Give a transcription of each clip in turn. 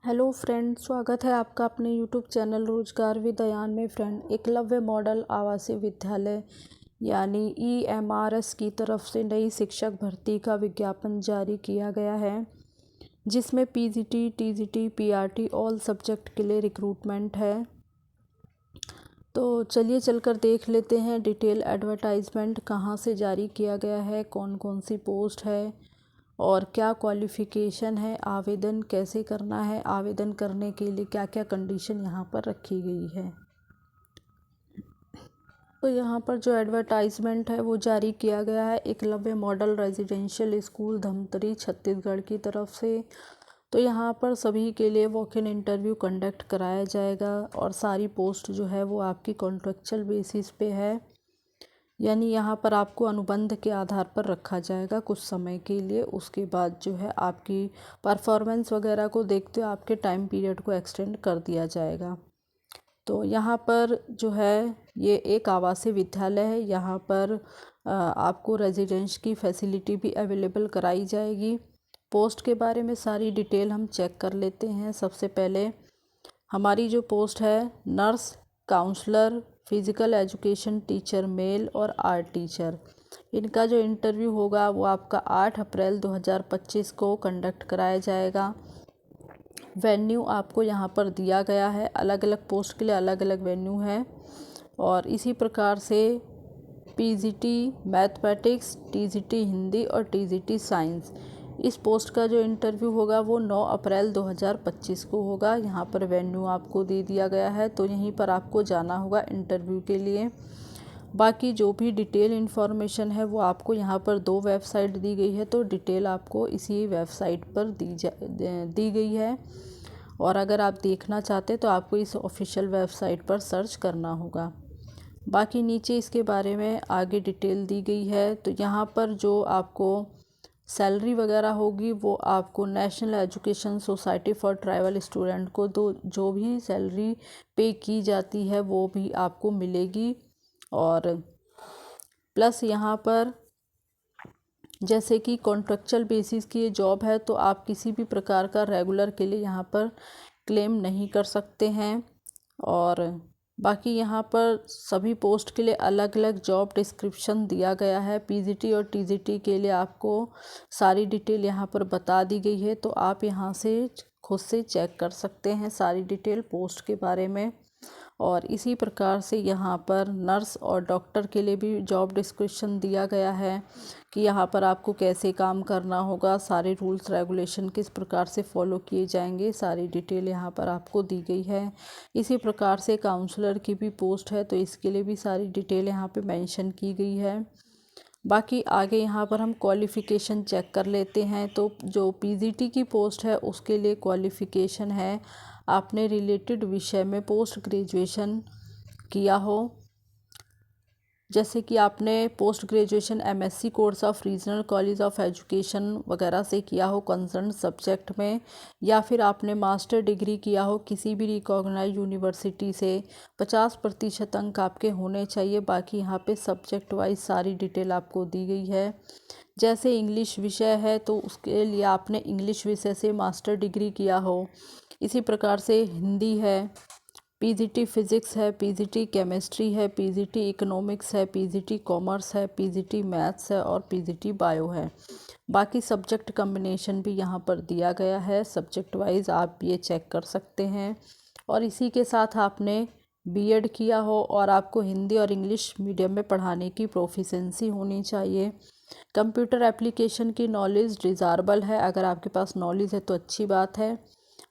Hello friend, स्वागत है आपका अपने यूट्यूब चैनल रोजगार विद अयान में। फ्रेंड, एकलव्य मॉडल आवासीय विद्यालय यानी EMRS की तरफ से नई शिक्षक भर्ती का विज्ञापन जारी किया गया है, जिसमें PGT, TGT, PRT all subject के लिए रिक्रूटमेंट है। तो चलिए चलकर देख लेते हैं डिटेल एडवर्टाइजमेंट कहाँ से जारी किया गया है, कौन कौन सी पोस्ट है और क्या क्वालिफ़िकेशन है, आवेदन कैसे करना है, आवेदन करने के लिए क्या क्या कंडीशन यहाँ पर रखी गई है। तो यहाँ पर जो एडवर्टाइजमेंट है वो जारी किया गया है Eklavya model residential school Dhamtari Chhattisgarh की तरफ से। तो यहाँ पर सभी के लिए वॉक इन इंटरव्यू कंडक्ट कराया जाएगा और सारी पोस्ट जो है वो आपकी कॉन्ट्रेक्चुअल बेसिस पे है, यानी यहाँ पर आपको अनुबंध के आधार पर रखा जाएगा कुछ समय के लिए। उसके बाद जो है आपकी परफॉर्मेंस वगैरह को देखते हुए आपके टाइम पीरियड को एक्सटेंड कर दिया जाएगा। तो यहाँ पर जो है ये एक आवासीय विद्यालय है, यहाँ पर आपको रेजिडेंस की फैसिलिटी भी अवेलेबल कराई जाएगी। पोस्ट के बारे में सारी डिटेल हम चेक कर लेते हैं। सबसे पहले हमारी जो पोस्ट है nurse, counsellor, physical education teacher male और आर्ट टीचर, इनका जो इंटरव्यू होगा वो आपका 8 अप्रैल 2025 को कंडक्ट कराया जाएगा। वेन्यू आपको यहाँ पर दिया गया है, अलग अलग पोस्ट के लिए अलग अलग वेन्यू है। और इसी प्रकार से PGT मैथमेटिक्स, TGT हिंदी और TGT साइंस, इस पोस्ट का जो इंटरव्यू होगा वो 9 अप्रैल 2025 को होगा। यहाँ पर वेन्यू आपको दे दिया गया है, तो यहीं पर आपको जाना होगा इंटरव्यू के लिए। बाकी जो भी डिटेल इन्फॉर्मेशन है वो आपको यहाँ पर 2 वेबसाइट दी गई है, तो डिटेल आपको इसी वेबसाइट पर दी गई है। और अगर आप देखना चाहते तो आपको इस ऑफिशियल वेबसाइट पर सर्च करना होगा। बाकी नीचे इसके बारे में आगे डिटेल दी गई है। तो यहाँ पर जो आपको सैलरी वगैरह होगी वो आपको national education society for tribal student को जो भी सैलरी पे की जाती है वो भी आपको मिलेगी। और प्लस यहाँ पर जैसे कि कॉन्ट्रेक्चुअल बेसिस की ये जॉब है, तो आप किसी भी प्रकार का रेगुलर के लिए यहाँ पर क्लेम नहीं कर सकते हैं। और बाकी यहाँ पर सभी पोस्ट के लिए अलग अलग जॉब डिस्क्रिप्शन दिया गया है। PGT और TGT के लिए आपको सारी डिटेल यहाँ पर बता दी गई है, तो आप यहाँ से खुद से चेक कर सकते हैं सारी डिटेल पोस्ट के बारे में। और इसी प्रकार से यहाँ पर नर्स और डॉक्टर के लिए भी जॉब डिस्क्रिप्शन दिया गया है कि यहाँ पर आपको कैसे काम करना होगा, सारे रूल्स रेगुलेशन किस प्रकार से फॉलो किए जाएंगे, सारी डिटेल यहाँ पर आपको दी गई है। इसी प्रकार से काउंसलर की भी पोस्ट है, तो इसके लिए भी सारी डिटेल यहाँ पे मेंशन की गई है। बाकी आगे यहाँ पर हम क्वालिफ़िकेशन चेक कर लेते हैं। तो जो PGT की पोस्ट है उसके लिए क्वालिफ़िकेशन है आपने रिलेटेड विषय में पोस्ट ग्रेजुएशन किया हो, जैसे कि आपने post graduation MSc course of regional college of education वगैरह से किया हो कंसर्न सब्जेक्ट में, या फिर आपने मास्टर डिग्री किया हो किसी भी रिकॉग्नाइज यूनिवर्सिटी से। 50% अंक आपके होने चाहिए। बाकी यहाँ पे सब्जेक्ट वाइज सारी डिटेल आपको दी गई है। जैसे इंग्लिश विषय है तो उसके लिए आपने इंग्लिश विषय से मास्टर डिग्री किया हो। इसी प्रकार से हिंदी है, PGT फिज़िक्स है, PGT केमिस्ट्री है, PGT इकोनॉमिक्स है, PGT कॉमर्स है, PGT मैथ्स है और PGT बायो है। बाकी सब्जेक्ट कम्बिनेशन भी यहाँ पर दिया गया है, सब्जेक्ट वाइज आप ये चेक कर सकते हैं। और इसी के साथ आपने B.Ed किया हो और आपको हिंदी और इंग्लिश मीडियम में पढ़ाने की प्रोफिशेंसी होनी चाहिए। कंप्यूटर एप्लीकेशन की नॉलेज डिज़ायरेबल है, अगर आपके पास नॉलेज है तो अच्छी बात है,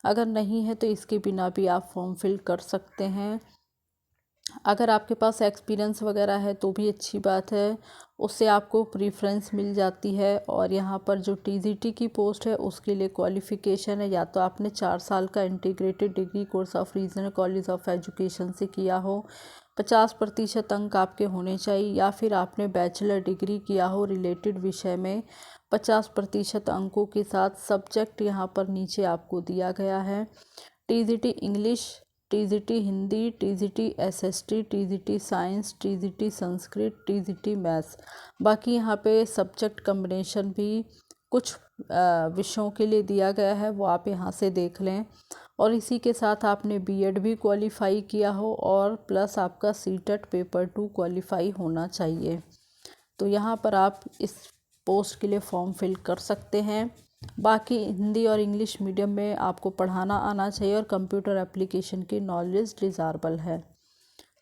अगर नहीं है तो इसके बिना भी आप फॉर्म फिल कर सकते हैं। अगर आपके पास एक्सपीरियंस वगैरह है तो भी अच्छी बात है, उससे आपको प्रीफ्रेंस मिल जाती है। और यहाँ पर जो TGT की पोस्ट है उसके लिए क्वालिफ़िकेशन है या तो आपने 4 साल का integrated degree course of regional college of education से किया हो, 50% अंक आपके होने चाहिए, या फिर आपने बैचलर डिग्री किया हो रिलेटेड विषय में 50% अंकों के साथ। सब्जेक्ट यहाँ पर नीचे आपको दिया गया है। TGT English, TGT Hindi, TGT SST, TGT science, TGT Sanskrit, TGT maths. बाकी यहाँ पे सब्जेक्ट कम्बिनेशन भी कुछ विषयों के लिए दिया गया है, वो आप यहाँ से देख लें। और इसी के साथ आपने बीएड भी क्वालिफाई किया हो और प्लस आपका सीटेट पेपर 2 क्वालिफाई होना चाहिए। तो यहाँ पर आप इस पोस्ट के लिए फॉर्म फिल कर सकते हैं। बाकी हिंदी और इंग्लिश मीडियम में आपको पढ़ाना आना चाहिए और कंप्यूटर एप्लीकेशन की नॉलेज डिज़ायरेबल है।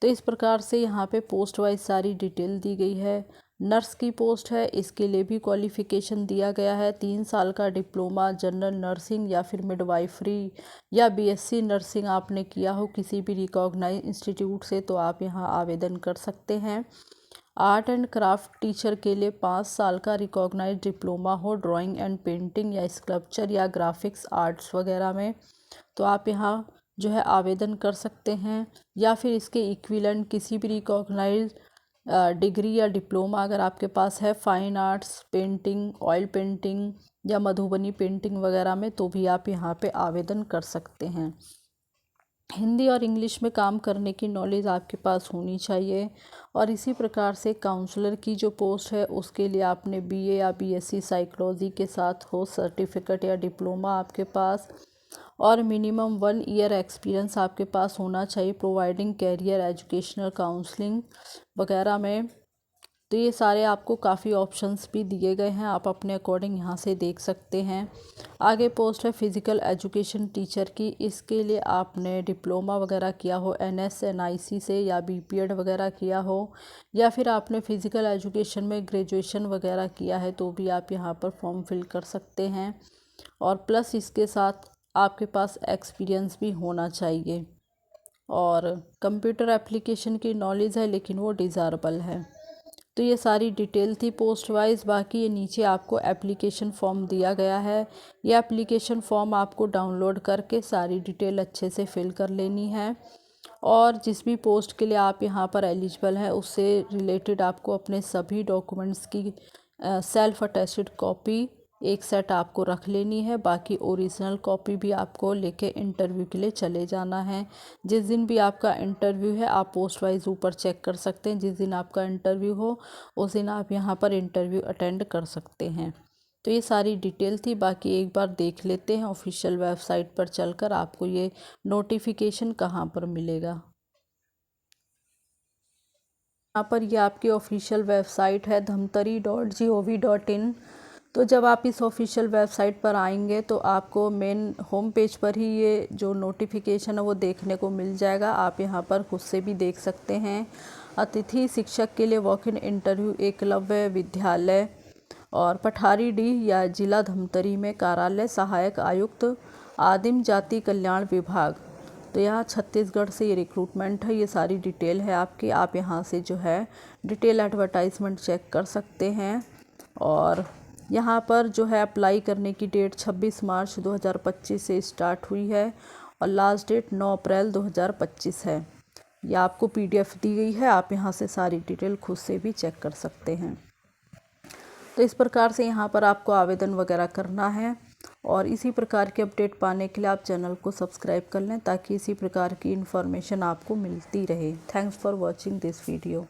तो इस प्रकार से यहाँ पे पोस्ट वाइज सारी डिटेल दी गई है। नर्स की पोस्ट है, इसके लिए भी क्वालिफ़िकेशन दिया गया है 3 साल का डिप्लोमा जनरल नर्सिंग या फिर मिडवाइफरी या बीएससी नर्सिंग आपने किया हो किसी भी रिकॉग्नाइज इंस्टीट्यूट से, तो आप यहाँ आवेदन कर सकते हैं। आर्ट एंड क्राफ्ट टीचर के लिए 5 साल का रिकॉग्नाइज डिप्लोमा हो ड्राइंग एंड पेंटिंग या स्कल्पचर या ग्राफिक्स आर्ट्स वगैरह में, तो आप यहाँ जो है आवेदन कर सकते हैं। या फिर इसके इक्विवेलेंट किसी भी रिकॉग्नाइज डिग्री या डिप्लोमा अगर आपके पास है fine arts, painting, oil painting या मधुबनी पेंटिंग वगैरह में, तो भी आप यहाँ पे आवेदन कर सकते हैं। हिंदी और इंग्लिश में काम करने की नॉलेज आपके पास होनी चाहिए। और इसी प्रकार से काउंसलर की जो पोस्ट है उसके लिए आपने बीए या बीएससी साइकोलॉजी के साथ हो सर्टिफिकेट या डिप्लोमा आपके पास, और मिनिमम 1 ईयर एक्सपीरियंस आपके पास होना चाहिए प्रोवाइडिंग कैरियर एजुकेशनल काउंसलिंग वगैरह में। तो ये सारे आपको काफ़ी ऑप्शंस भी दिए गए हैं, आप अपने अकॉर्डिंग यहाँ से देख सकते हैं। आगे पोस्ट है फिज़िकल एजुकेशन टीचर की, इसके लिए आपने डिप्लोमा वगैरह किया हो NSNIC से या BPED वगैरह किया हो, या फिर आपने फ़िज़िकल एजुकेशन में ग्रेजुएशन वगैरह किया है, तो भी आप यहाँ पर फॉर्म फिल कर सकते हैं। और प्लस इसके साथ आपके पास एक्सपीरियंस भी होना चाहिए। और कंप्यूटर एप्लीकेशन की नॉलेज है लेकिन वो डिज़ायरेबल है। तो ये सारी डिटेल थी पोस्ट वाइज। बाकी ये नीचे आपको एप्लीकेशन फॉर्म दिया गया है, ये एप्लीकेशन फॉर्म आपको डाउनलोड करके सारी डिटेल अच्छे से फिल कर लेनी है। और जिस भी पोस्ट के लिए आप यहाँ पर एलिजिबल हैं उससे रिलेटेड आपको अपने सभी डॉक्यूमेंट्स की सेल्फ अटेस्टेड कॉपी एक सेट आपको रख लेनी है। बाकी ओरिजिनल कॉपी भी आपको लेके इंटरव्यू के लिए चले जाना है। जिस दिन भी आपका इंटरव्यू है आप पोस्ट वाइज ऊपर चेक कर सकते हैं, जिस दिन आपका इंटरव्यू हो उस दिन आप यहाँ पर इंटरव्यू अटेंड कर सकते हैं। तो ये सारी डिटेल थी। बाकी एक बार देख लेते हैं ऑफिशियल वेबसाइट पर चलकर आपको ये नोटिफिकेशन कहाँ पर मिलेगा। यहाँ पर ये आपकी ऑफिशियल वेबसाइट है dhamtari.gov.in। तो जब आप इस ऑफिशियल वेबसाइट पर आएंगे तो आपको मेन होम पेज पर ही ये जो नोटिफिकेशन है वो देखने को मिल जाएगा। आप यहाँ पर खुद से भी देख सकते हैं। अतिथि शिक्षक के लिए वॉक इन इंटरव्यू एकलव्य विद्यालय और पठारी डी या जिला धमतरी में कार्यालय सहायक आयुक्त आदिम जाति कल्याण विभाग। तो यहाँ छत्तीसगढ़ से ये रिक्रूटमेंट है। ये सारी डिटेल है आपकी, आप यहाँ से जो है डिटेल एडवर्टाइजमेंट चेक कर सकते हैं। और यहाँ पर जो है अप्लाई करने की डेट 26 मार्च 2025 से स्टार्ट हुई है और लास्ट डेट 9 अप्रैल 2025 है। ये आपको PDF दी गई है, आप यहाँ से सारी डिटेल खुद से भी चेक कर सकते हैं। तो इस प्रकार से यहाँ पर आपको आवेदन वगैरह करना है। और इसी प्रकार के अपडेट पाने के लिए आप चैनल को सब्सक्राइब कर लें ताकि इसी प्रकार की इन्फॉर्मेशन आपको मिलती रहे। Thanks for watching this video.